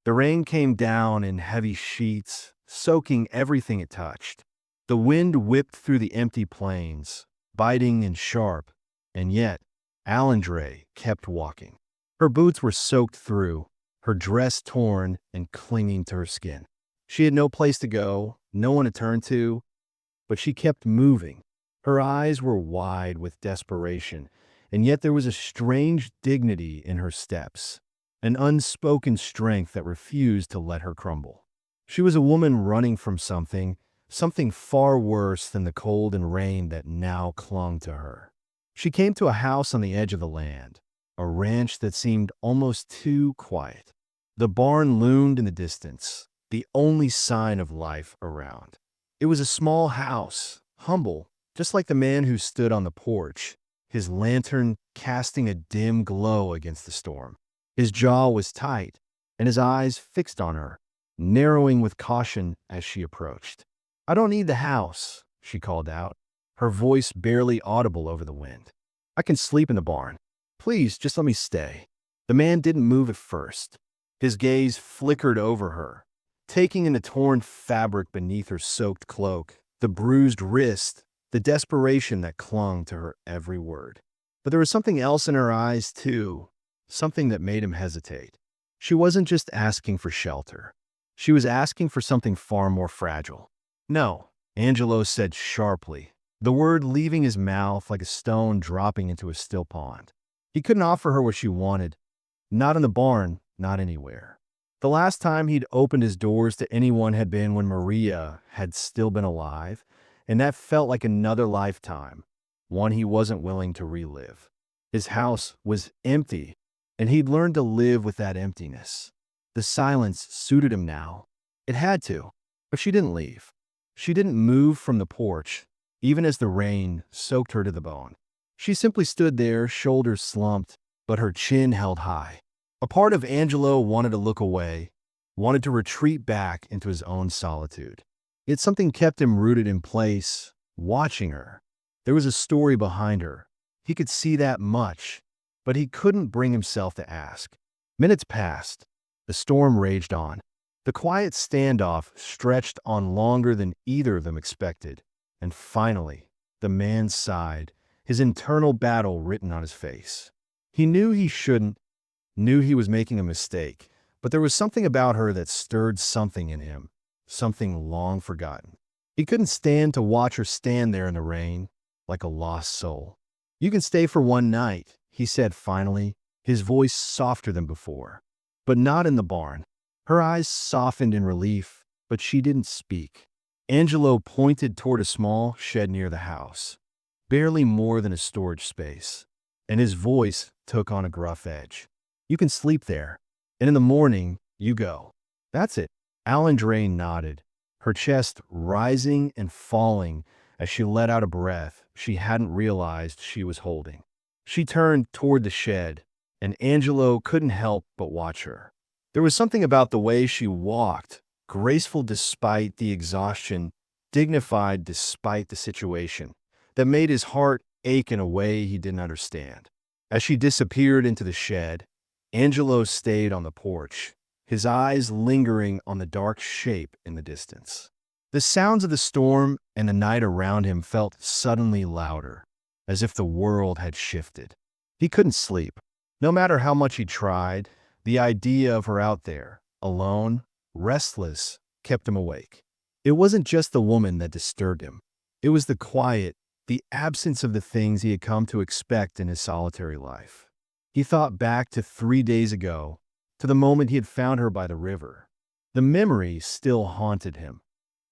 The rain came down in heavy sheets, soaking everything it touched. The wind whipped through the empty plains, biting and sharp, and yet Alindre kept walking. Her boots were soaked through, her dress torn and clinging to her skin. She had no place to go, no one to turn to, but she kept moving. Her eyes were wide with desperation, and yet there was a strange dignity in her steps, an unspoken strength that refused to let her crumble. She was a woman running from something, something far worse than the cold and rain that now clung to her. She came to a house on the edge of the land, a ranch that seemed almost too quiet. The barn loomed in the distance, the only sign of life around. It was a small house, humble, just like the man who stood on the porch, his lantern casting a dim glow against the storm. His jaw was tight, and his eyes fixed on her, narrowing with caution as she approached. "I don't need the house," she called out, her voice barely audible over the wind. "I can sleep in the barn. Please, just let me stay." The man didn't move at first. His gaze flickered over her, taking in the torn fabric beneath her soaked cloak, the bruised wrist, the desperation that clung to her every word. But there was something else in her eyes, too, something that made him hesitate. She wasn't just asking for shelter. She was asking for something far more fragile. "No," Angelo said sharply, the word leaving his mouth like a stone dropping into a still pond. He couldn't offer her what she wanted. Not in the barn, not anywhere. The last time he'd opened his doors to anyone had been when Maria had still been alive, and that felt like another lifetime, one he wasn't willing to relive. His house was empty, and he'd learned to live with that emptiness. The silence suited him now. It had to, but she didn't leave. She didn't move from the porch, even as the rain soaked her to the bone. She simply stood there, shoulders slumped, but her chin held high. A part of Angelo wanted to look away, wanted to retreat back into his own solitude. Yet something kept him rooted in place, watching her. There was a story behind her. He could see that much, but he couldn't bring himself to ask. Minutes passed. The storm raged on. The quiet standoff stretched on longer than either of them expected. And finally, the man sighed, his internal battle written on his face. He knew he shouldn't, knew he was making a mistake, but there was something about her that stirred something in him, something long forgotten. He couldn't stand to watch her stand there in the rain, like a lost soul. "You can stay for one night," he said finally, his voice softer than before. "But not in the barn." Her eyes softened in relief, but she didn't speak. Angelo pointed toward a small shed near the house, barely more than a storage space, and his voice took on a gruff edge. "You can sleep there, and in the morning, you go." "That's it." Alindre nodded, her chest rising and falling as she let out a breath she hadn't realized she was holding. She turned toward the shed, and Angelo couldn't help but watch her. There was something about the way she walked, graceful despite the exhaustion, dignified despite the situation, that made his heart ache in a way he didn't understand. As she disappeared into the shed, Angelo stayed on the porch, his eyes lingering on the dark shape in the distance. The sounds of the storm and the night around him felt suddenly louder, as if the world had shifted. He couldn't sleep. No matter how much he tried, the idea of her out there, alone, restless, kept him awake. It wasn't just the woman that disturbed him. It was the quiet, the absence of the things he had come to expect in his solitary life. He thought back to 3 days ago, to the moment he had found her by the river. The memory still haunted him.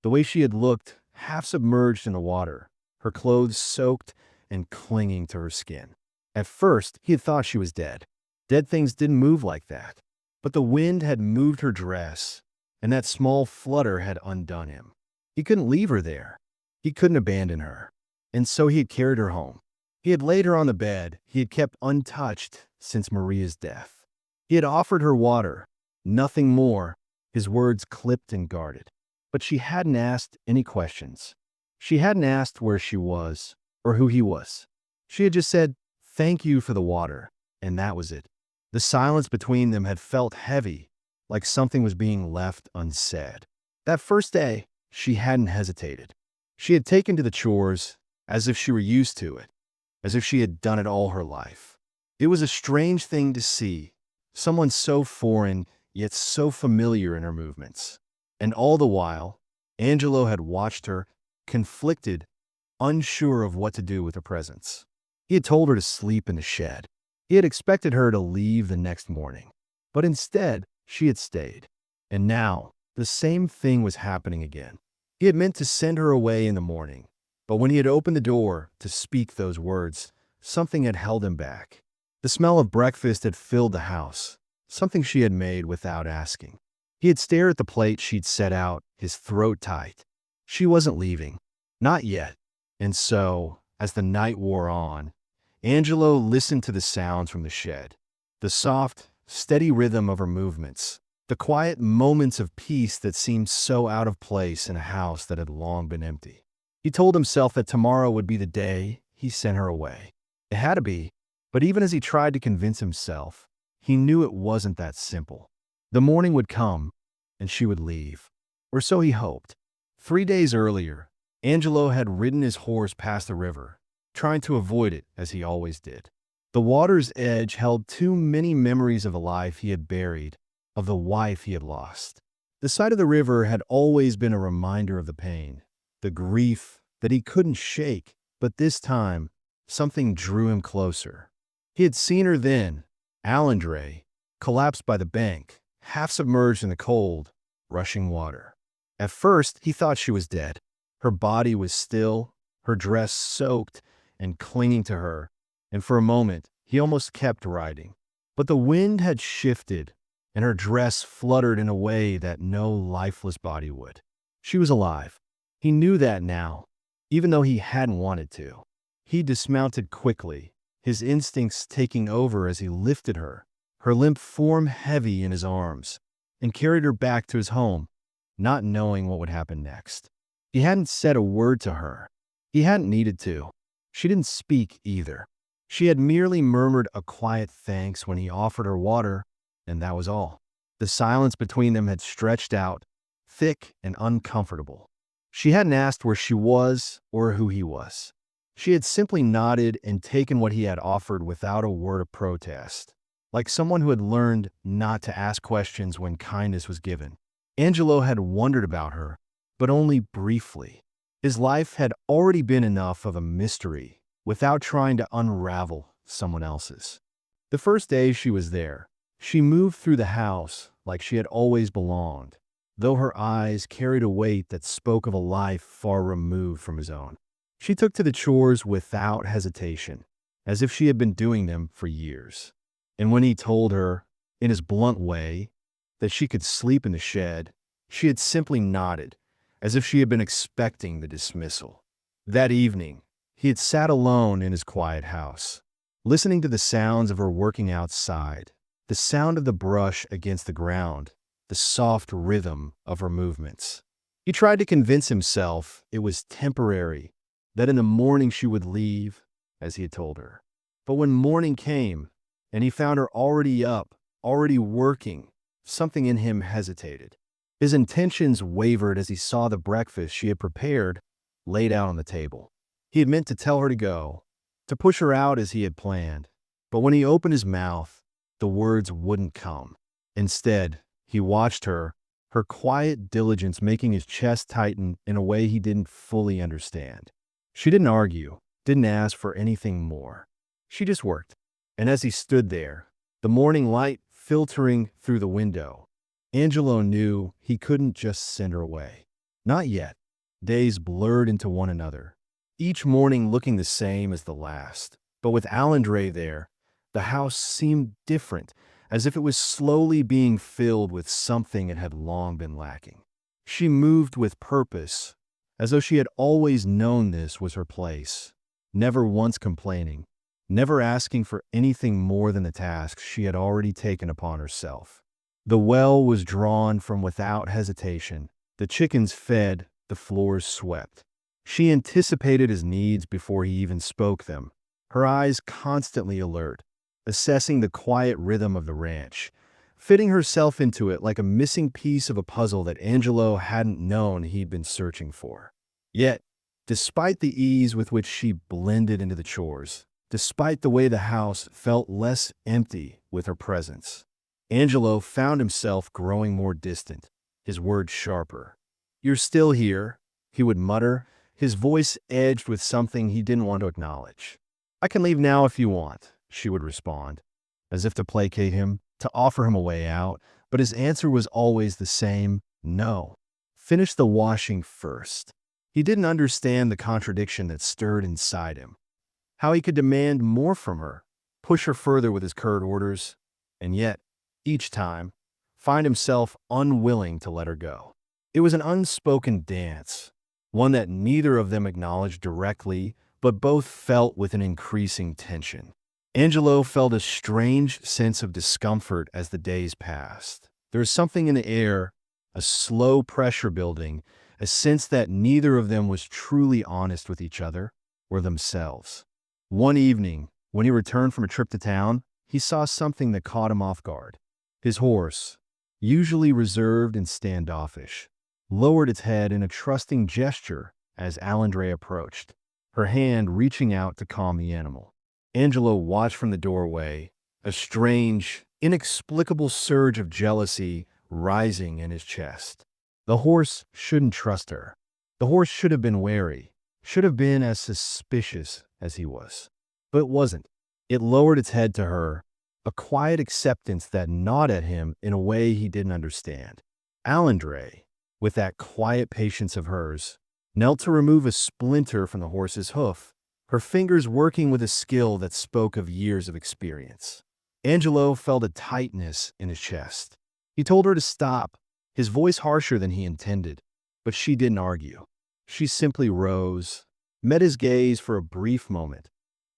The way she had looked, half submerged in the water, her clothes soaked and clinging to her skin. At first, he had thought she was dead. Dead things didn't move like that. But the wind had moved her dress, and that small flutter had undone him. He couldn't leave her there. He couldn't abandon her. And so he had carried her home. He had laid her on the bed he had kept untouched since Maria's death. He had offered her water, nothing more, his words clipped and guarded. But she hadn't asked any questions. She hadn't asked where she was or who he was. She had just said, "Thank you for the water," and that was it. The silence between them had felt heavy, like something was being left unsaid. That first day, she hadn't hesitated. She had taken to the chores as if she were used to it, as if she had done it all her life. It was a strange thing to see, someone so foreign yet so familiar in her movements. And all the while, Angelo had watched her, conflicted, unsure of what to do with her presence. He had told her to sleep in the shed. He had expected her to leave the next morning. But instead, she had stayed. And now, the same thing was happening again. He had meant to send her away in the morning, but when he had opened the door to speak those words, something had held him back. The smell of breakfast had filled the house, something she had made without asking. He had stared at the plate she'd set out, his throat tight. She wasn't leaving. Not yet. And so, as the night wore on, Angelo listened to the sounds from the shed, the soft, steady rhythm of her movements, the quiet moments of peace that seemed so out of place in a house that had long been empty. He told himself that tomorrow would be the day he sent her away. It had to be, but even as he tried to convince himself, he knew it wasn't that simple. The morning would come, and she would leave. Or so he hoped. 3 days earlier, Angelo had ridden his horse past the river, trying to avoid it as he always did. The water's edge held too many memories of a life he had buried, of the wife he had lost. The sight of the river had always been a reminder of the pain, the grief that he couldn't shake, but this time, something drew him closer. He had seen her then, Alindre, collapsed by the bank, half submerged in the cold, rushing water. At first, he thought she was dead. Her body was still, her dress soaked and clinging to her, and for a moment, he almost kept riding. But the wind had shifted, and her dress fluttered in a way that no lifeless body would. She was alive. He knew that now, even though he hadn't wanted to. He dismounted quickly, his instincts taking over as he lifted her, her limp form heavy in his arms, and carried her back to his home, not knowing what would happen next. He hadn't said a word to her. He hadn't needed to. She didn't speak either. She had merely murmured a quiet thanks when he offered her water, and that was all. The silence between them had stretched out, thick and uncomfortable. She hadn't asked where she was or who he was. She had simply nodded and taken what he had offered without a word of protest, like someone who had learned not to ask questions when kindness was given. Angelo had wondered about her, but only briefly. His life had already been enough of a mystery without trying to unravel someone else's. The first day she was there, she moved through the house like she had always belonged, though her eyes carried a weight that spoke of a life far removed from his own. She took to the chores without hesitation, as if she had been doing them for years. And when he told her, in his blunt way, that she could sleep in the shed, she had simply nodded, as if she had been expecting the dismissal. That evening, he had sat alone in his quiet house, listening to the sounds of her working outside, the sound of the brush against the ground, the soft rhythm of her movements. He tried to convince himself it was temporary, that in the morning she would leave, as he had told her. But when morning came, and he found her already up, already working, something in him hesitated. His intentions wavered as he saw the breakfast she had prepared laid out on the table. He had meant to tell her to go, to push her out as he had planned. But when he opened his mouth, the words wouldn't come. Instead, he watched her, her quiet diligence making his chest tighten in a way he didn't fully understand. She didn't argue, didn't ask for anything more. She just worked. And as he stood there, the morning light filtering through the window, Angelo knew he couldn't just send her away. Not yet. Days blurred into one another, each morning looking the same as the last. But with Alindre there, the house seemed different, as if it was slowly being filled with something it had long been lacking. She moved with purpose, as though she had always known this was her place, never once complaining, never asking for anything more than the tasks she had already taken upon herself. The well was drawn from without hesitation, the chickens fed, the floors swept. She anticipated his needs before he even spoke them, her eyes constantly alert, assessing the quiet rhythm of the ranch, fitting herself into it like a missing piece of a puzzle that Angelo hadn't known he'd been searching for. Yet, despite the ease with which she blended into the chores, despite the way the house felt less empty with her presence, Angelo found himself growing more distant, his words sharper. "You're still here," he would mutter, his voice edged with something he didn't want to acknowledge. "I can leave now if you want," she would respond, as if to placate him, to offer him a way out, but his answer was always the same: no. Finish the washing first. He didn't understand the contradiction that stirred inside him. How he could demand more from her, push her further with his curt orders, and yet, each time, find himself unwilling to let her go. It was an unspoken dance, one that neither of them acknowledged directly, but both felt with an increasing tension. Angelo felt a strange sense of discomfort as the days passed. There was something in the air, a slow pressure building, a sense that neither of them was truly honest with each other or themselves. One evening, when he returned from a trip to town, he saw something that caught him off guard. His horse, usually reserved and standoffish, lowered its head in a trusting gesture as Alandre approached, her hand reaching out to calm the animal. Angelo watched from the doorway, a strange, inexplicable surge of jealousy rising in his chest. The horse shouldn't trust her. The horse should have been wary, should have been as suspicious as he was. But it wasn't. It lowered its head to her, a quiet acceptance that gnawed at him in a way he didn't understand. Alandre, with that quiet patience of hers, knelt to remove a splinter from the horse's hoof, her fingers working with a skill that spoke of years of experience. Angelo felt a tightness in his chest. He told her to stop, his voice harsher than he intended, but she didn't argue. She simply rose, met his gaze for a brief moment,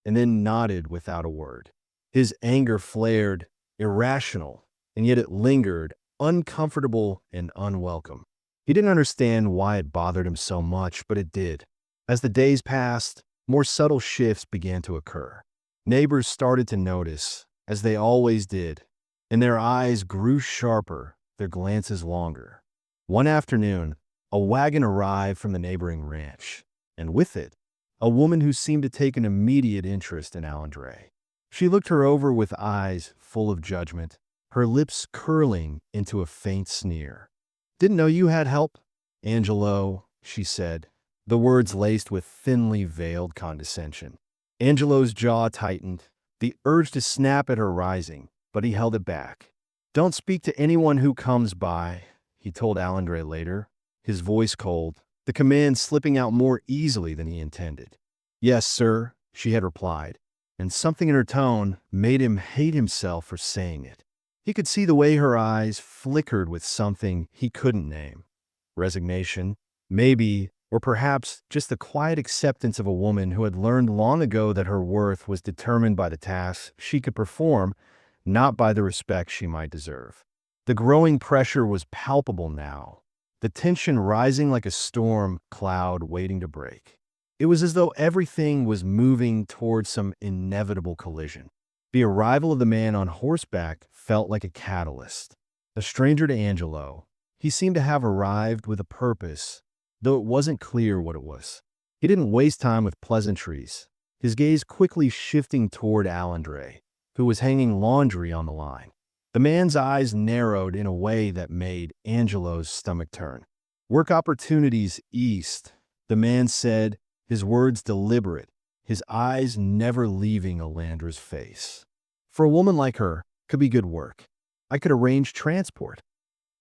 and then nodded without a word. His anger flared, irrational, and yet it lingered, uncomfortable and unwelcome. He didn't understand why it bothered him so much, but it did. As the days passed, more subtle shifts began to occur. Neighbors started to notice, as they always did, and their eyes grew sharper, their glances longer. One afternoon, a wagon arrived from the neighboring ranch, and with it, a woman who seemed to take an immediate interest in Alandre. She looked her over with eyes full of judgment, her lips curling into a faint sneer. "Didn't know you had help, Angelo," she said, the words laced with thinly veiled condescension. Angelo's jaw tightened, the urge to snap at her rising, but he held it back. "Don't speak to anyone who comes by," he told Alandre later, his voice cold, the command slipping out more easily than he intended. "Yes, sir," she had replied, and something in her tone made him hate himself for saying it. He could see the way her eyes flickered with something he couldn't name. Resignation, maybe, or perhaps just the quiet acceptance of a woman who had learned long ago that her worth was determined by the tasks she could perform, not by the respect she might deserve. The growing pressure was palpable now, the tension rising like a storm cloud waiting to break. It was as though everything was moving towards some inevitable collision. The arrival of the man on horseback felt like a catalyst. A stranger to Angelo, he seemed to have arrived with a purpose, though it wasn't clear what it was. He didn't waste time with pleasantries, his gaze quickly shifting toward Alandre, who was hanging laundry on the line. The man's eyes narrowed in a way that made Angelo's stomach turn. "Work opportunities east," the man said, his words deliberate, his eyes never leaving Alandra's face. "For a woman like her, could be good work. I could arrange transport."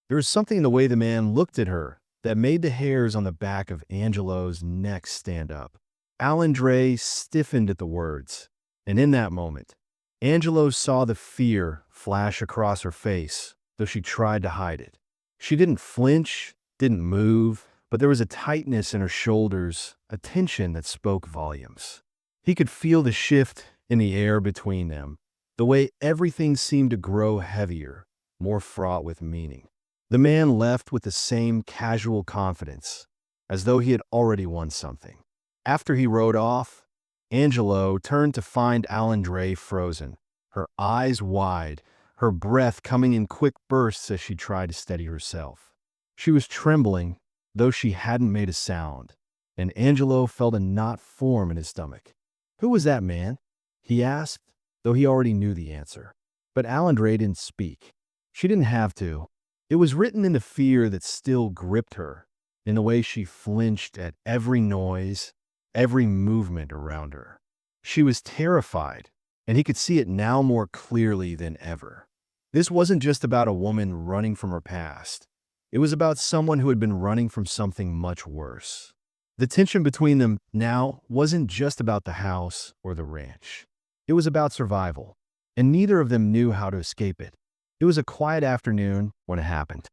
There was something in the way the man looked at her that made the hairs on the back of Angelo's neck stand up. Alandre stiffened at the words, and in that moment, Angelo saw the fear flash across her face, though she tried to hide it. She didn't flinch, didn't move, but there was a tightness in her shoulders, a tension that spoke volumes. He could feel the shift in the air between them, the way everything seemed to grow heavier, more fraught with meaning. The man left with the same casual confidence, as though he had already won something. After he rode off, Angelo turned to find Alandre frozen, her eyes wide, her breath coming in quick bursts as she tried to steady herself. She was trembling, though she hadn't made a sound, and Angelo felt a knot form in his stomach. "Who was that man?" he asked, though he already knew the answer. But Alandre didn't speak. She didn't have to. It was written in the fear that still gripped her, in the way she flinched at every noise, every movement around her. She was terrified, and he could see it now more clearly than ever. This wasn't just about a woman running from her past. It was about someone who had been running from something much worse. The tension between them now wasn't just about the house or the ranch. It was about survival, and neither of them knew how to escape it. It was a quiet afternoon when it happened.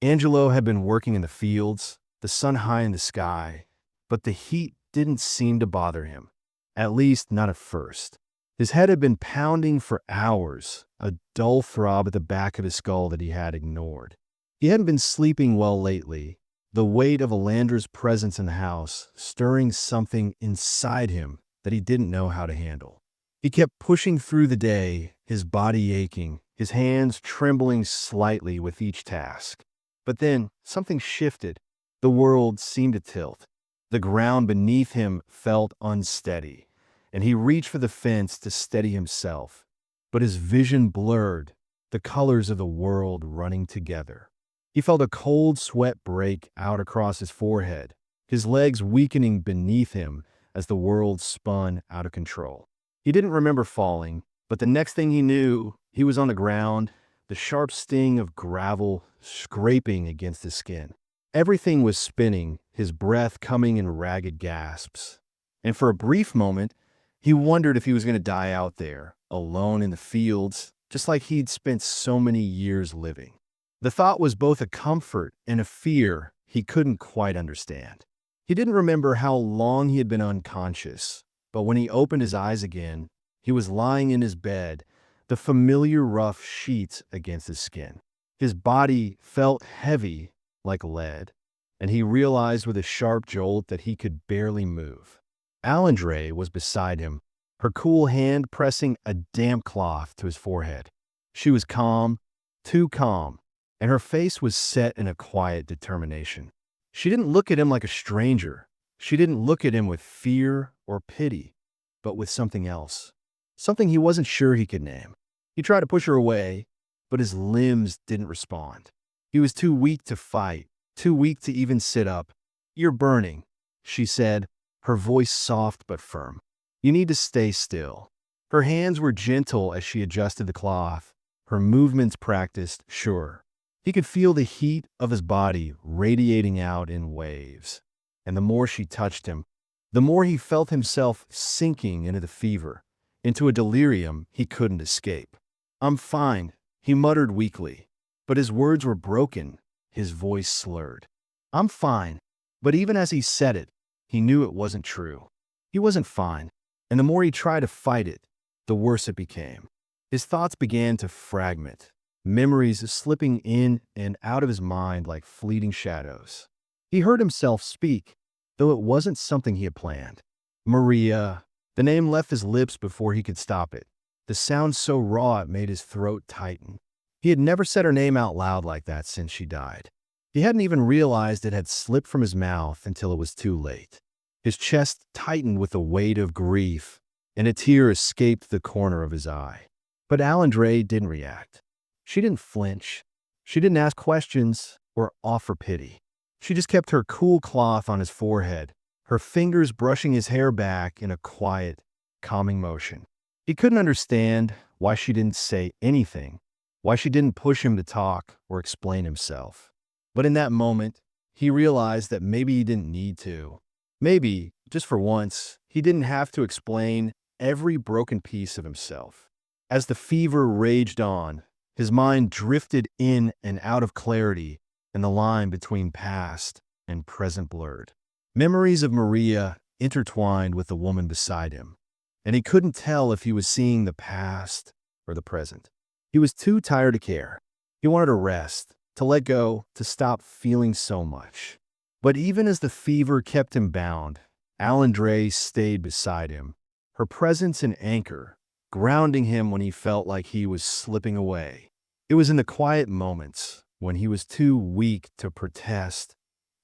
Angelo had been working in the fields, the sun high in the sky, but the heat didn't seem to bother him, at least not at first. His head had been pounding for hours, a dull throb at the back of his skull that he had ignored. He hadn't been sleeping well lately, the weight of Alandra's presence in the house stirring something inside him that he didn't know how to handle. He kept pushing through the day, his body aching, his hands trembling slightly with each task. But then something shifted. The world seemed to tilt. The ground beneath him felt unsteady, and he reached for the fence to steady himself. But his vision blurred, the colors of the world running together. He felt a cold sweat break out across his forehead, his legs weakening beneath him as the world spun out of control. He didn't remember falling, but the next thing he knew, he was on the ground, the sharp sting of gravel scraping against his skin. Everything was spinning, his breath coming in ragged gasps. And for a brief moment, he wondered if he was going to die out there, alone in the fields, just like he'd spent so many years living. The thought was both a comfort and a fear he couldn't quite understand. He didn't remember how long he had been unconscious, but when he opened his eyes again, he was lying in his bed, the familiar rough sheets against his skin. His body felt heavy like lead, and he realized with a sharp jolt that he could barely move. Alandre was beside him, her cool hand pressing a damp cloth to his forehead. She was calm, too calm, and her face was set in a quiet determination. She didn't look at him like a stranger. She didn't look at him with fear or pity, but with something else. Something he wasn't sure he could name. He tried to push her away, but his limbs didn't respond. He was too weak to fight, too weak to even sit up. "You're burning," she said, her voice soft but firm. "You need to stay still." Her hands were gentle as she adjusted the cloth, her movements practiced, sure. He could feel the heat of his body radiating out in waves. And the more she touched him, the more he felt himself sinking into the fever, into a delirium he couldn't escape. "I'm fine," he muttered weakly, but his words were broken, his voice slurred. "I'm fine." But even as he said it, he knew it wasn't true. He wasn't fine, and the more he tried to fight it, the worse it became. His thoughts began to fragment, memories slipping in and out of his mind like fleeting shadows. He heard himself speak, though it wasn't something he had planned. Maria. The name left his lips before he could stop it. The sound so raw it made his throat tighten. He had never said her name out loud like that since she died. He hadn't even realized it had slipped from his mouth until it was too late. His chest tightened with the weight of grief, and a tear escaped the corner of his eye. But Alandre didn't react. She didn't flinch. She didn't ask questions or offer pity. She just kept her cool cloth on his forehead, her fingers brushing his hair back in a quiet, calming motion. He couldn't understand why she didn't say anything, why she didn't push him to talk or explain himself. But in that moment, he realized that maybe he didn't need to. Maybe, just for once, he didn't have to explain every broken piece of himself. As the fever raged on, his mind drifted in and out of clarity, and the line between past and present blurred. Memories of Maria intertwined with the woman beside him, and he couldn't tell if he was seeing the past or the present. He was too tired to care. He wanted to rest, to let go, to stop feeling so much. But even as the fever kept him bound, Alandre stayed beside him, her presence an anchor, grounding him when he felt like he was slipping away. It was in the quiet moments, when he was too weak to protest,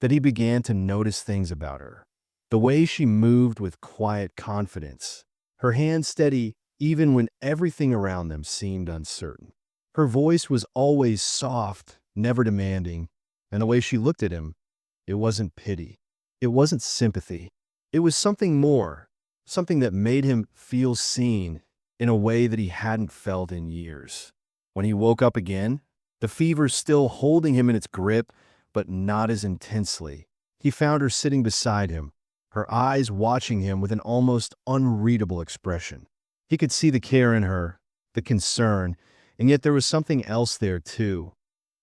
that he began to notice things about her. The way she moved with quiet confidence, her hands steady even when everything around them seemed uncertain. Her voice was always soft, never demanding, and the way she looked at him, it wasn't pity. It wasn't sympathy. It was something more, something that made him feel seen in a way that he hadn't felt in years. When he woke up again, the fever still holding him in its grip, but not as intensely, he found her sitting beside him, her eyes watching him with an almost unreadable expression. He could see the care in her, the concern, and yet there was something else there too.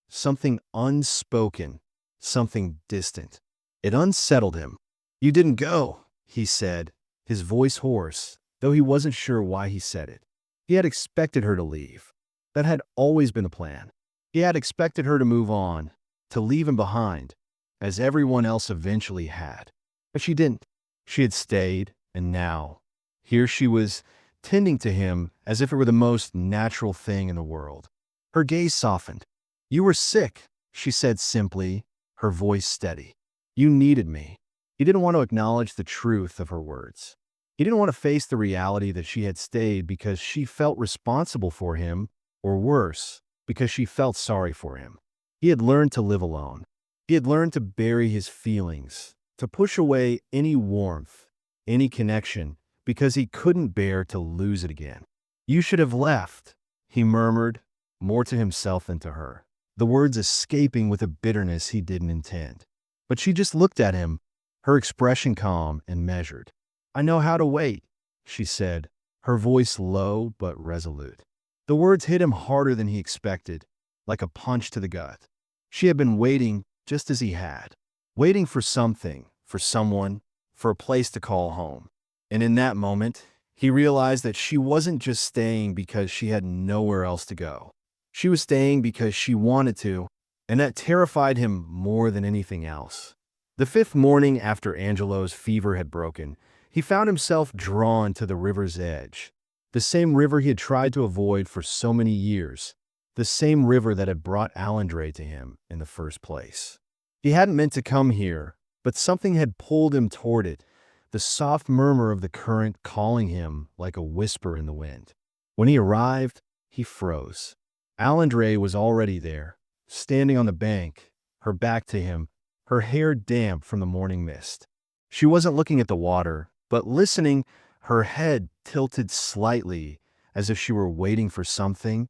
Something unspoken, something distant. It unsettled him. "You didn't go," he said, his voice hoarse, though he wasn't sure why he said it. He had expected her to leave. That had always been the plan. He had expected her to move on, to leave him behind, as everyone else eventually had. But she didn't. She had stayed, and now, here she was, tending to him as if it were the most natural thing in the world. Her gaze softened. "You were sick," she said simply, her voice steady. "You needed me." He didn't want to acknowledge the truth of her words. He didn't want to face the reality that she had stayed because she felt responsible for him, or worse, because she felt sorry for him. He had learned to live alone. He had learned to bury his feelings, to push away any warmth, any connection, because he couldn't bear to lose it again. "You should have left," he murmured, more to himself than to her, the words escaping with a bitterness he didn't intend. But she just looked at him, her expression calm and measured. "I know how to wait," she said, her voice low but resolute. The words hit him harder than he expected, like a punch to the gut. She had been waiting just as he had, waiting for something, for someone, for a place to call home. And in that moment, he realized that she wasn't just staying because she had nowhere else to go. She was staying because she wanted to, and that terrified him more than anything else. The fifth morning after Angelo's fever had broken, he found himself drawn to the river's edge. The same river he had tried to avoid for so many years. The same river that had brought Alindre to him in the first place. He hadn't meant to come here, but something had pulled him toward it, the soft murmur of the current calling him like a whisper in the wind. When he arrived, he froze. Alindre was already there, standing on the bank, her back to him, her hair damp from the morning mist. She wasn't looking at the water, but listening, her head tilted slightly as if she were waiting for something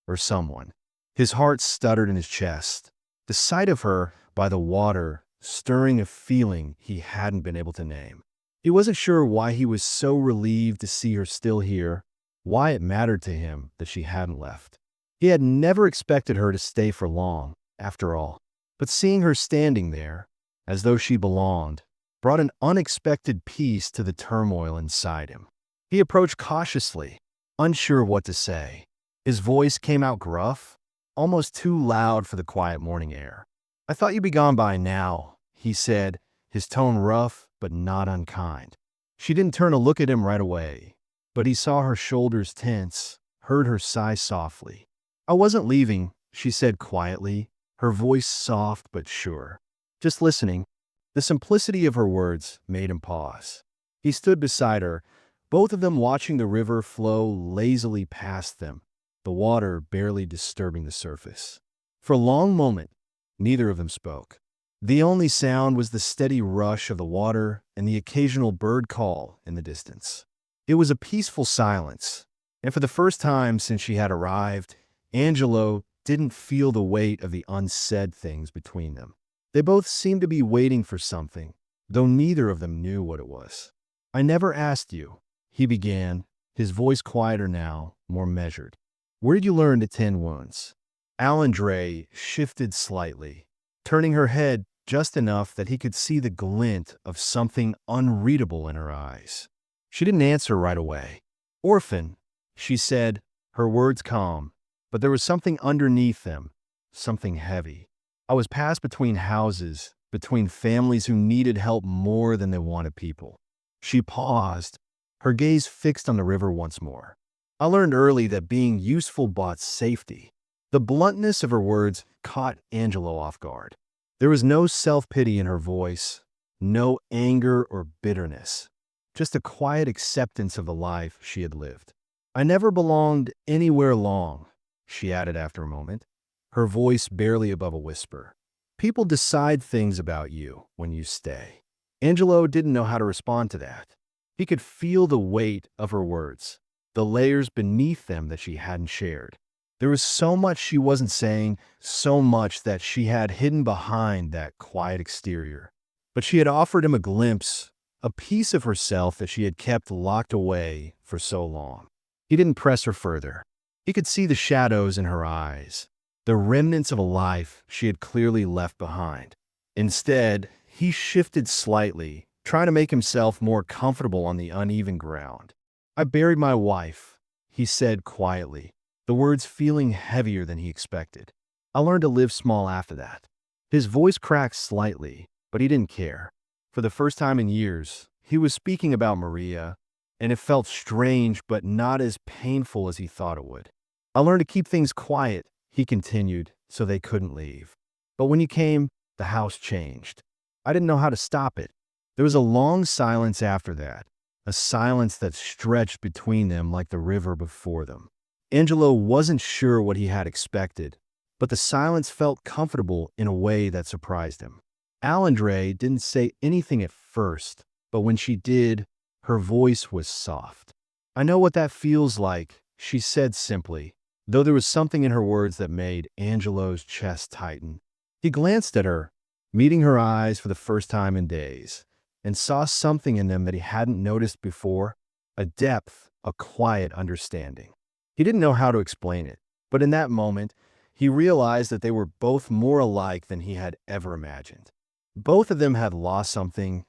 or someone. His heart stuttered in his chest. The sight of her by the water stirring a feeling he hadn't been able to name. He wasn't sure why he was so relieved to see her still here, why it mattered to him that she hadn't left. He had never expected her to stay for long, after all, but seeing her standing there, as though she belonged, brought an unexpected peace to the turmoil inside him. He approached cautiously, unsure what to say. His voice came out gruff, almost too loud for the quiet morning air. "I thought you'd be gone by now," he said, his tone rough but not unkind. She didn't turn to look at him right away, but he saw her shoulders tense, heard her sigh softly. "I wasn't leaving," she said quietly, her voice soft but sure. "Just listening." The simplicity of her words made him pause. He stood beside her, both of them watching the river flow lazily past them, the water barely disturbing the surface. For a long moment, neither of them spoke. The only sound was the steady rush of the water and the occasional bird call in the distance. It was a peaceful silence, and for the first time since she had arrived, Angelo didn't feel the weight of the unsaid things between them. They both seemed to be waiting for something, though neither of them knew what it was. "I never asked you," he began, his voice quieter now, more measured. "Where did you learn to tend wounds?" Alindre shifted slightly, turning her head just enough that he could see the glint of something unreadable in her eyes. She didn't answer right away. "Orphan," she said, her words calm, but there was something underneath them, something heavy. "I was passed between houses, between families who needed help more than they wanted people." She paused, her gaze fixed on the river once more. I learned early that being useful bought safety. The bluntness of her words caught Angelo off guard. There was no self-pity in her voice, no anger or bitterness, just a quiet acceptance of the life she had lived. I never belonged anywhere long, she added after a moment, her voice barely above a whisper. People decide things about you when you stay. Angelo didn't know how to respond to that. He could feel the weight of her words, the layers beneath them that she hadn't shared. There was so much she wasn't saying, so much that she had hidden behind that quiet exterior. But she had offered him a glimpse, a piece of herself that she had kept locked away for so long. He didn't press her further. He could see the shadows in her eyes, the remnants of a life she had clearly left behind. Instead, he shifted slightly, trying to make himself more comfortable on the uneven ground. "I buried my wife," he said quietly, the words feeling heavier than he expected. "I learned to live small after that." His voice cracked slightly, but he didn't care. For the first time in years, he was speaking about Maria, and it felt strange but not as painful as he thought it would. "I learned to keep things quiet," he continued, "so they couldn't leave. But when you came, the house changed. I didn't know how to stop it." There was a long silence after that, a silence that stretched between them like the river before them. Angelo wasn't sure what he had expected, but the silence felt comfortable in a way that surprised him. Alindre didn't say anything at first, but when she did, her voice was soft. "I know what that feels like," she said simply, though there was something in her words that made Angelo's chest tighten. He glanced at her, meeting her eyes for the first time in days, and saw something in them that he hadn't noticed before, a depth, a quiet understanding. He didn't know how to explain it, but in that moment, he realized that they were both more alike than he had ever imagined. Both of them had lost something,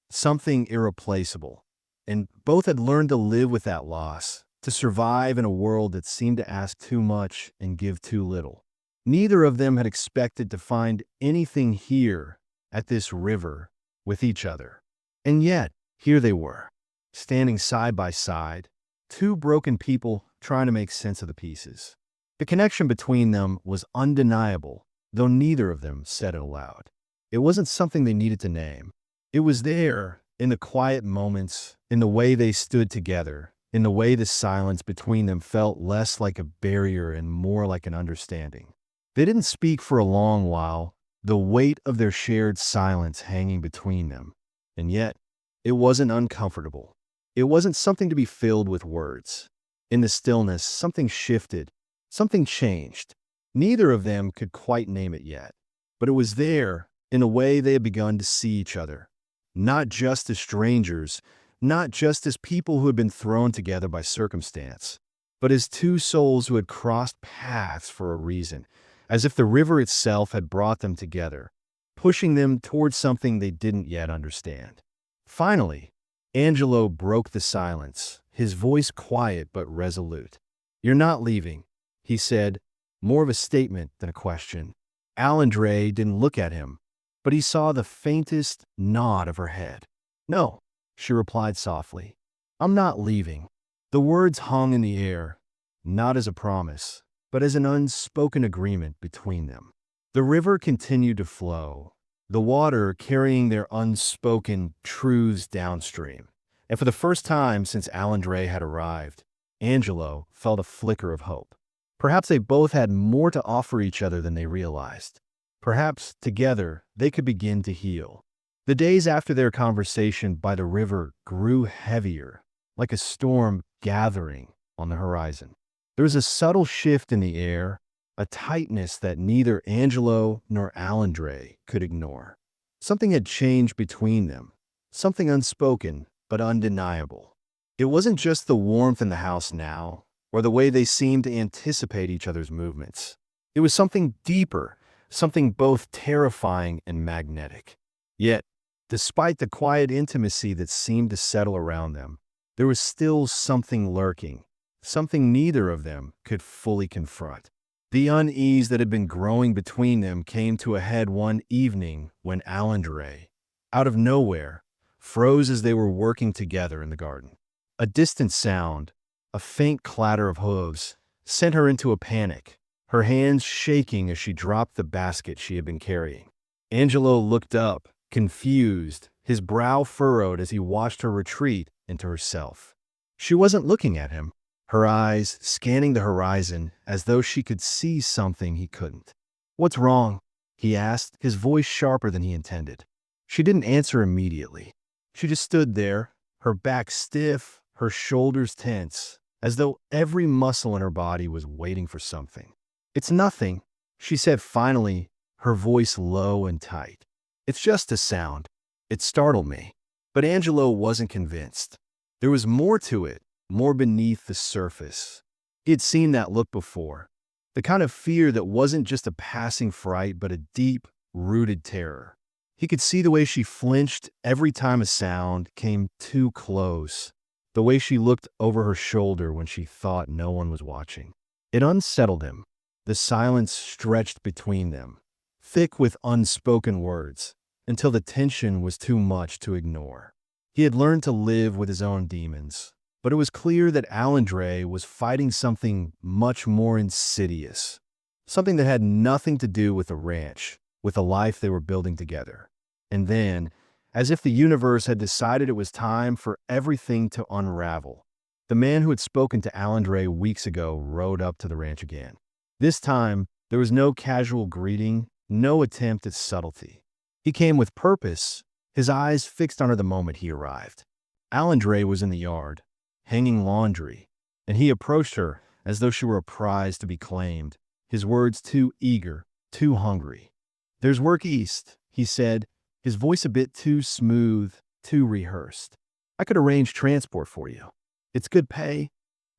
something irreplaceable, and both had learned to live with that loss, to survive in a world that seemed to ask too much and give too little. Neither of them had expected to find anything here, at this river, with each other. And yet, here they were, standing side by side, two broken people trying to make sense of the pieces. The connection between them was undeniable, though neither of them said it aloud. It wasn't something they needed to name. It was there, in the quiet moments, in the way they stood together, in the way the silence between them felt less like a barrier and more like an understanding. They didn't speak for a long while, the weight of their shared silence hanging between them. And yet, it wasn't uncomfortable. It wasn't something to be filled with words. In the stillness, something shifted, something changed. Neither of them could quite name it yet, but it was there, in a way they had begun to see each other. Not just as strangers, not just as people who had been thrown together by circumstance, but as two souls who had crossed paths for a reason, as if the river itself had brought them together, pushing them towards something they didn't yet understand. Finally, Angelo broke the silence, his voice quiet but resolute. "You're not leaving," he said, more of a statement than a question. Alindre didn't look at him, but he saw the faintest nod of her head. "No," she replied softly. "I'm not leaving." The words hung in the air, not as a promise, but as an unspoken agreement between them. The river continued to flow, the water carrying their unspoken truths downstream. And for the first time since Alindre had arrived, Angelo felt a flicker of hope. Perhaps they both had more to offer each other than they realized. Perhaps, together, they could begin to heal. The days after their conversation by the river grew heavier, like a storm gathering on the horizon. There was a subtle shift in the air, a tightness that neither Angelo nor Alindre could ignore. Something had changed between them, something unspoken but undeniable. It wasn't just the warmth in the house now, or the way they seemed to anticipate each other's movements. It was something deeper, something both terrifying and magnetic. Yet, despite the quiet intimacy that seemed to settle around them, there was still something lurking, something neither of them could fully confront. The unease that had been growing between them came to a head one evening when Alindre, out of nowhere, froze as they were working together in the garden. A distant sound, A faint clatter of hooves sent her into a panic, her hands shaking as she dropped the basket she had been carrying. Angelo looked up, confused, his brow furrowed as he watched her retreat into herself. She wasn't looking at him, her eyes scanning the horizon as though she could see something he couldn't. "What's wrong?" he asked, his voice sharper than he intended. She didn't answer immediately. She just stood there, her back stiff, her shoulders tense, as though every muscle in her body was waiting for something. "It's nothing," she said finally, her voice low and tight. "It's just a sound. It startled me." But Angelo wasn't convinced. There was more to it, more beneath the surface. He had seen that look before. The kind of fear that wasn't just a passing fright, but a deep, rooted terror. He could see the way she flinched every time a sound came too close, the way she looked over her shoulder when she thought no one was watching. It unsettled him. The silence stretched between them, thick with unspoken words, until the tension was too much to ignore. He had learned to live with his own demons, but it was clear that Alandre was fighting something much more insidious, something that had nothing to do with the ranch, with the life they were building together. And then, as if the universe had decided it was time for everything to unravel, the man who had spoken to Alandre weeks ago rode up to the ranch again. This time, there was no casual greeting, no attempt at subtlety. He came with purpose, his eyes fixed on her the moment he arrived. Alandre was in the yard, hanging laundry, and he approached her as though she were a prize to be claimed, his words too eager, too hungry. "There's work east," he said, his voice a bit too smooth, too rehearsed. "I could arrange transport for you. It's good pay,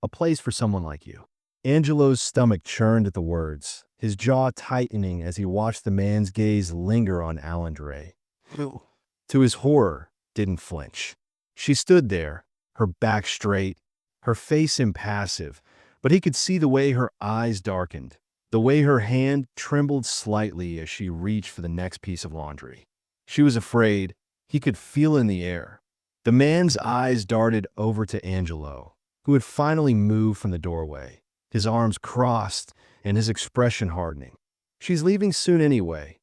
a place for someone like you." Angelo's stomach churned at the words, his jaw tightening as he watched the man's gaze linger on Alandre, who, to his horror, didn't flinch. She stood there, her back straight, her face impassive, but he could see the way her eyes darkened, the way her hand trembled slightly as she reached for the next piece of laundry. She was afraid. He could feel in the air. The man's eyes darted over to Angelo, who had finally moved from the doorway, his arms crossed and his expression hardening. "She's leaving soon anyway,"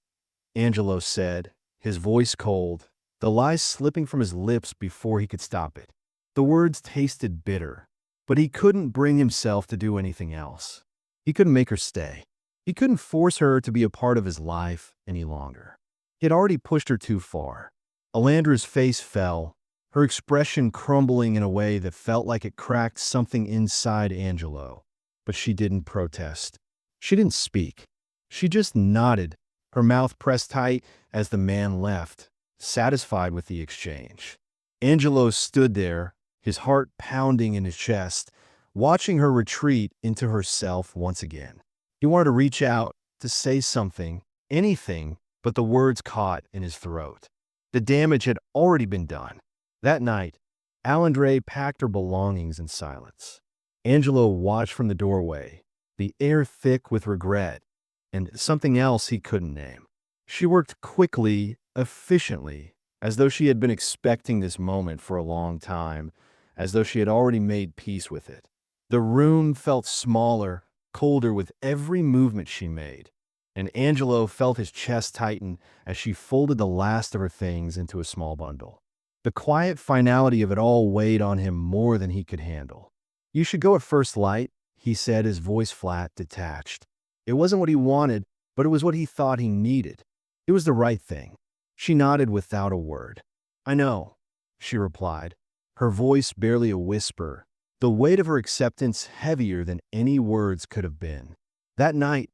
Angelo said, his voice cold, the lie slipping from his lips before he could stop it. The words tasted bitter, but he couldn't bring himself to do anything else. He couldn't make her stay. He couldn't force her to be a part of his life any longer. He had already pushed her too far. Alandra's face fell, her expression crumbling in a way that felt like it cracked something inside Angelo. But she didn't protest. She didn't speak. She just nodded, her mouth pressed tight as the man left, satisfied with the exchange. Angelo stood there, his heart pounding in his chest, watching her retreat into herself once again. He wanted to reach out, to say something, anything, but the words caught in his throat. The damage had already been done. That night, Alandre packed her belongings in silence. Angelo watched from the doorway, the air thick with regret, and something else he couldn't name. She worked quickly, efficiently, as though she had been expecting this moment for a long time, as though she had already made peace with it. The room felt smaller, colder with every movement she made, and Angelo felt his chest tighten as she folded the last of her things into a small bundle. The quiet finality of it all weighed on him more than he could handle. "You should go at first light," he said, his voice flat, detached. It wasn't what he wanted, but it was what he thought he needed. It was the right thing. She nodded without a word. "I know," she replied, her voice barely a whisper, the weight of her acceptance heavier than any words could have been. That night,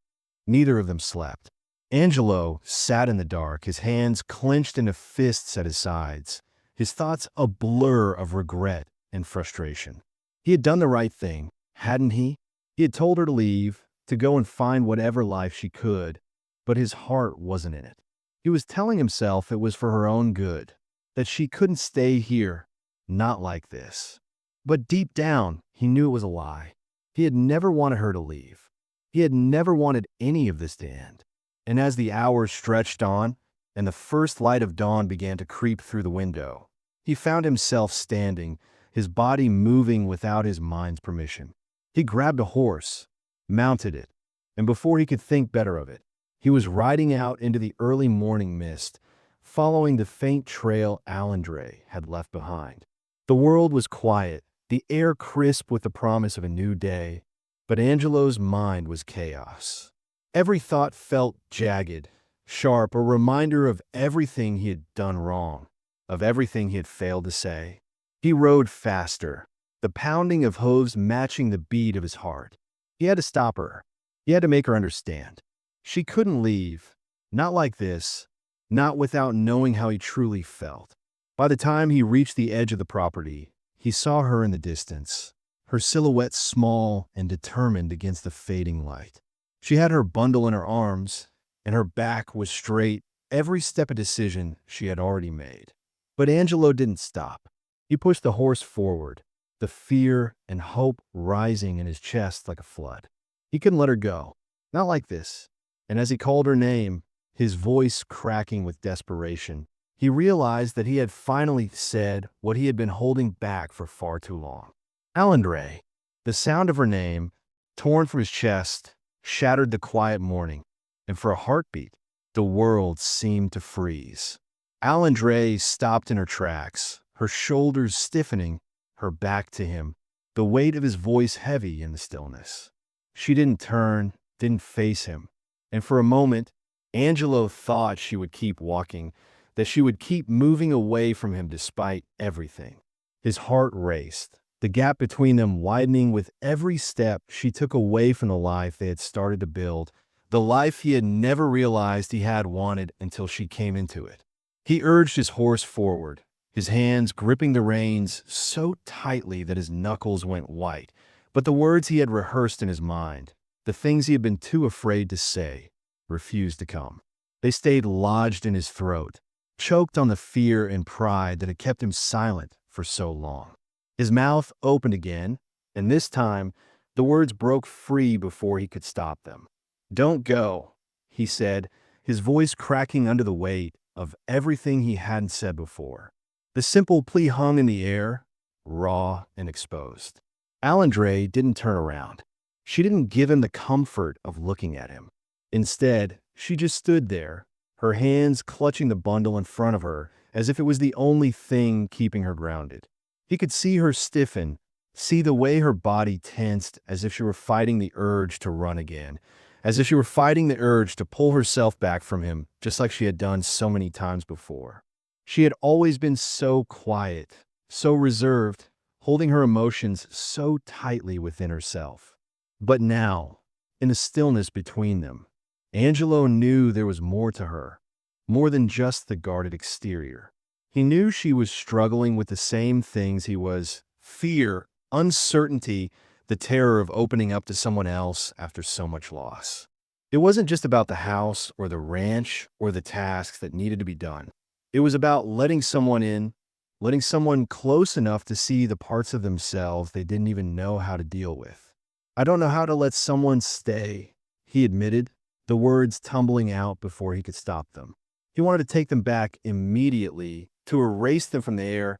neither of them slept. Angelo sat in the dark, his hands clenched into fists at his sides, his thoughts a blur of regret and frustration. He had done the right thing, hadn't he? He had told her to leave, to go and find whatever life she could, but his heart wasn't in it. He was telling himself it was for her own good, that she couldn't stay here, not like this. But deep down, he knew it was a lie. He had never wanted her to leave. He had never wanted any of this to end. And as the hours stretched on, and the first light of dawn began to creep through the window, he found himself standing, his body moving without his mind's permission. He grabbed a horse, mounted it, and before he could think better of it, he was riding out into the early morning mist, following the faint trail Alandre had left behind. The world was quiet, the air crisp with the promise of a new day, but Angelo's mind was chaos. Every thought felt jagged, sharp, a reminder of everything he had done wrong, of everything he had failed to say. He rode faster, the pounding of hooves matching the beat of his heart. He had to stop her. He had to make her understand. She couldn't leave. Not like this. Not without knowing how he truly felt. By the time he reached the edge of the property, he saw her in the distance, her silhouette small and determined against the fading light. She had her bundle in her arms, and her back was straight, every step a decision she had already made. But Angelo didn't stop. He pushed the horse forward, the fear and hope rising in his chest like a flood. He couldn't let her go. Not like this. And as he called her name, his voice cracking with desperation, he realized that he had finally said what he had been holding back for far too long. Alandre. The sound of her name, torn from his chest, shattered the quiet morning, and for a heartbeat, the world seemed to freeze. Alandre stopped in her tracks, her shoulders stiffening, her back to him, the weight of his voice heavy in the stillness. She didn't turn, didn't face him, and for a moment, Angelo thought she would keep walking, that she would keep moving away from him despite everything. His heart raced, the gap between them widening with every step she took away from the life they had started to build, the life he had never realized he had wanted until she came into it. He urged his horse forward, his hands gripping the reins so tightly that his knuckles went white, but the words he had rehearsed in his mind, the things he had been too afraid to say, refused to come. They stayed lodged in his throat, choked on the fear and pride that had kept him silent for so long. His mouth opened again, and this time, the words broke free before he could stop them. "Don't go," he said, his voice cracking under the weight of everything he hadn't said before. The simple plea hung in the air, raw and exposed. Alandre didn't turn around. She didn't give him the comfort of looking at him. Instead, she just stood there, her hands clutching the bundle in front of her as if it was the only thing keeping her grounded. He could see her stiffen, see the way her body tensed as if she were fighting the urge to run again, as if she were fighting the urge to pull herself back from him, just like she had done so many times before. She had always been so quiet, so reserved, holding her emotions so tightly within herself. But now, in the stillness between them, Angelo knew there was more to her, more than just the guarded exterior. He knew she was struggling with the same things he was: fear, uncertainty, the terror of opening up to someone else after so much loss. It wasn't just about the house or the ranch or the tasks that needed to be done. It was about letting someone in, letting someone close enough to see the parts of themselves they didn't even know how to deal with. "I don't know how to let someone stay," he admitted, the words tumbling out before he could stop them. He wanted to take them back immediately, to erase them from the air,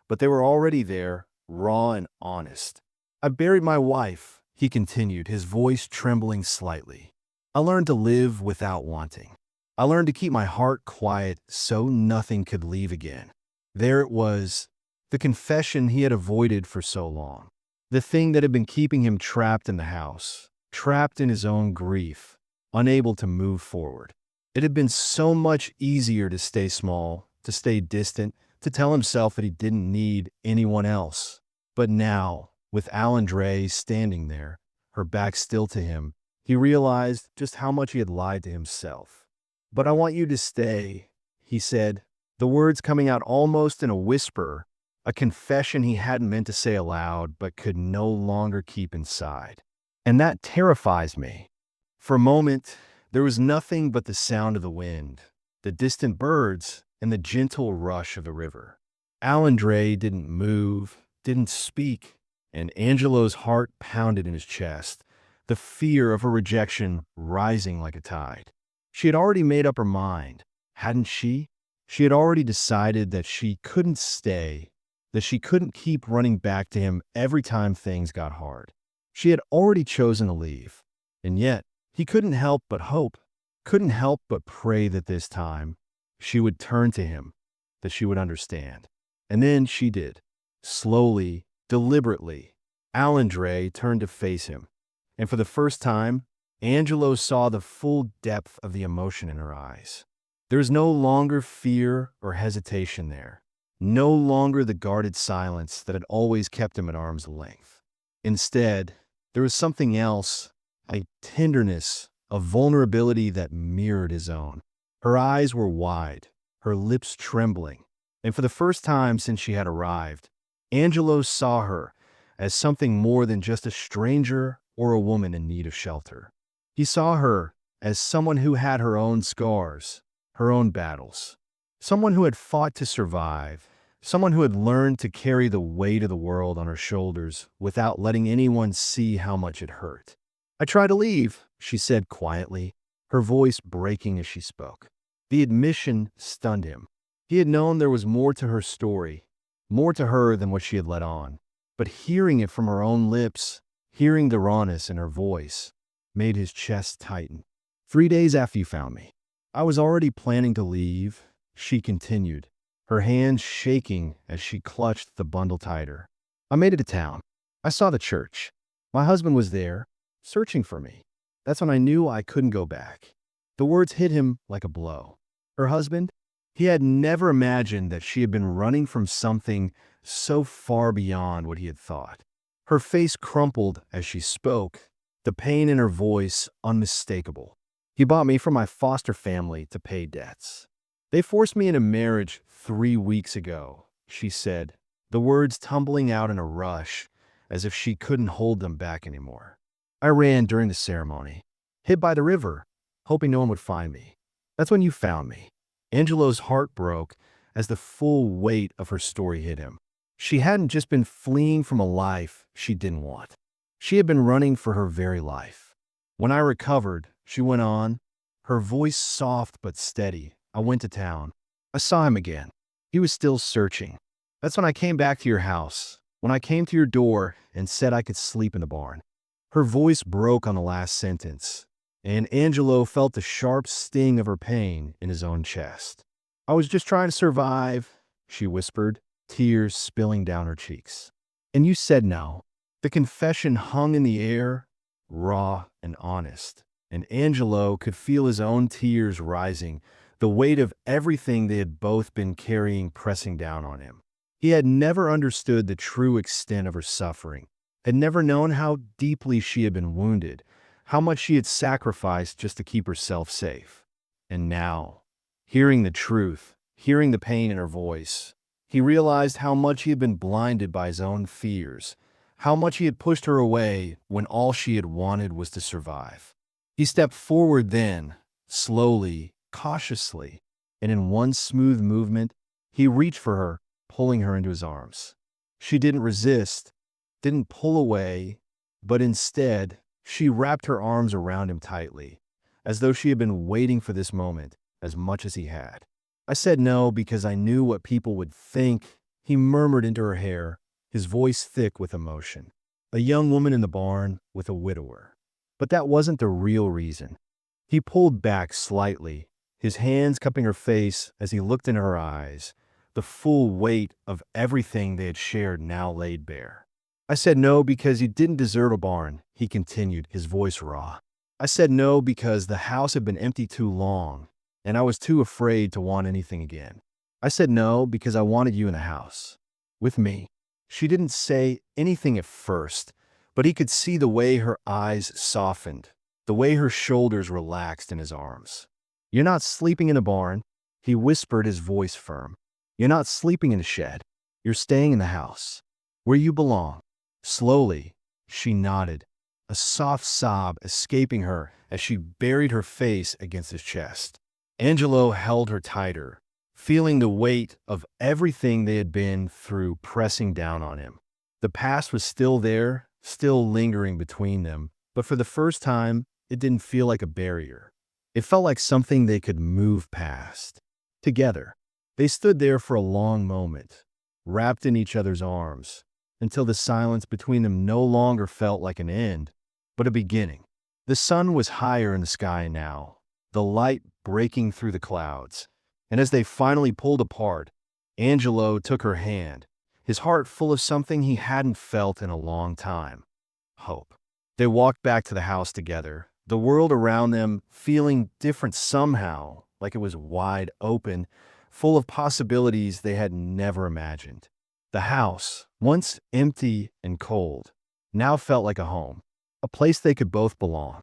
but they were already there, raw and honest. "I buried my wife," he continued, his voice trembling slightly. "I learned to live without wanting. I learned to keep my heart quiet so nothing could leave again." There it was, the confession he had avoided for so long. The thing that had been keeping him trapped in the house, trapped in his own grief, unable to move forward. It had been so much easier to stay small, to stay distant, to tell himself that he didn't need anyone else. But now, with Alandre standing there, her back still to him, he realized just how much he had lied to himself. "But I want you to stay," he said, the words coming out almost in a whisper, a confession he hadn't meant to say aloud but could no longer keep inside. "And that terrifies me." For a moment, there was nothing but the sound of the wind, the distant birds, and the gentle rush of the river. Alandre didn't move, didn't speak, and Angelo's heart pounded in his chest, the fear of her rejection rising like a tide. She had already made up her mind, hadn't she? She had already decided that she couldn't stay, that she couldn't keep running back to him every time things got hard. She had already chosen to leave, and yet he couldn't help but hope, couldn't help but pray that this time she would turn to him, that she would understand. And then she did. Slowly, deliberately, Alandre turned to face him, and for the first time, Angelo saw the full depth of the emotion in her eyes. There was no longer fear or hesitation there, no longer the guarded silence that had always kept him at arm's length. Instead, there was something else, a tenderness, a vulnerability that mirrored his own. Her eyes were wide, her lips trembling, and for the first time since she had arrived, Angelo saw her as something more than just a stranger or a woman in need of shelter. He saw her as someone who had her own scars, her own battles, someone who had fought to survive, someone who had learned to carry the weight of the world on her shoulders without letting anyone see how much it hurt. "I tried to leave," she said quietly, her voice breaking as she spoke. The admission stunned him. He had known there was more to her story, more to her than what she had let on. But hearing it from her own lips, hearing the rawness in her voice, made his chest tighten. "3 days after you found me, I was already planning to leave," she continued, her hands shaking as she clutched the bundle tighter. "I made it to town. I saw the church. My husband was there, searching for me. That's when I knew I couldn't go back." The words hit him like a blow. Her husband? He had never imagined that she had been running from something so far beyond what he had thought. Her face crumpled as she spoke, the pain in her voice unmistakable. "He bought me from my foster family to pay debts. They forced me into marriage 3 weeks ago," she said, the words tumbling out in a rush, as if she couldn't hold them back anymore. "I ran during the ceremony, hid by the river, hoping no one would find me. That's when you found me." Angelo's heart broke as the full weight of her story hit him. She hadn't just been fleeing from a life she didn't want. She had been running for her very life. "When I recovered," she went on, her voice soft but steady, "I went to town. I saw him again. He was still searching. That's when I came back to your house, when I came to your door and said I could sleep in the barn." Her voice broke on the last sentence, and Angelo felt the sharp sting of her pain in his own chest. "I was just trying to survive," she whispered, tears spilling down her cheeks. "And you said no." The confession hung in the air, raw and honest, and Angelo could feel his own tears rising, the weight of everything they had both been carrying pressing down on him. He had never understood the true extent of her suffering, had never known how deeply she had been wounded, how much she had sacrificed just to keep herself safe. And now, hearing the truth, hearing the pain in her voice, he realized how much he had been blinded by his own fears, how much he had pushed her away when all she had wanted was to survive. He stepped forward then, slowly, cautiously, and in one smooth movement, he reached for her, pulling her into his arms. She didn't resist, didn't pull away, but instead, she wrapped her arms around him tightly, as though she had been waiting for this moment as much as he had. "I said no because I knew what people would think," he murmured into her hair, his voice thick with emotion. "A young woman in the barn with a widower. But that wasn't the real reason." He pulled back slightly, his hands cupping her face as he looked into her eyes, the full weight of everything they had shared now laid bare. "I said no because you didn't deserve a barn," he continued, his voice raw. "I said no because the house had been empty too long, and I was too afraid to want anything again. I said no because I wanted you in the house, with me." She didn't say anything at first, but he could see the way her eyes softened, the way her shoulders relaxed in his arms. "You're not sleeping in a barn," he whispered, his voice firm. "You're not sleeping in a shed. You're staying in the house, where you belong." Slowly, she nodded, a soft sob escaping her as she buried her face against his chest. Angelo held her tighter, feeling the weight of everything they had been through pressing down on him. The past was still there, still lingering between them, but for the first time, it didn't feel like a barrier. It felt like something they could move past. Together, they stood there for a long moment, wrapped in each other's arms, until the silence between them no longer felt like an end, but a beginning. The sun was higher in the sky now, the light breaking through the clouds, and as they finally pulled apart, Angelo took her hand, his heart full of something he hadn't felt in a long time: hope. They walked back to the house together, the world around them feeling different somehow, like it was wide open, full of possibilities they had never imagined. The house, once empty and cold, now felt like a home, a place they could both belong.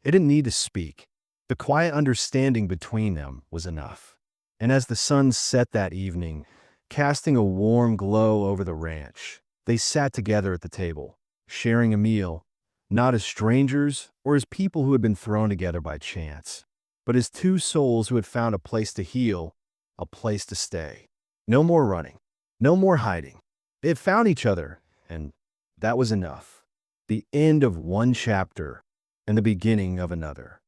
They didn't need to speak. The quiet understanding between them was enough. And as the sun set that evening, casting a warm glow over the ranch, they sat together at the table, sharing a meal, not as strangers or as people who had been thrown together by chance, but as two souls who had found a place to heal, a place to stay. No more running, no more hiding. They had found each other, and that was enough. The end of one chapter and the beginning of another.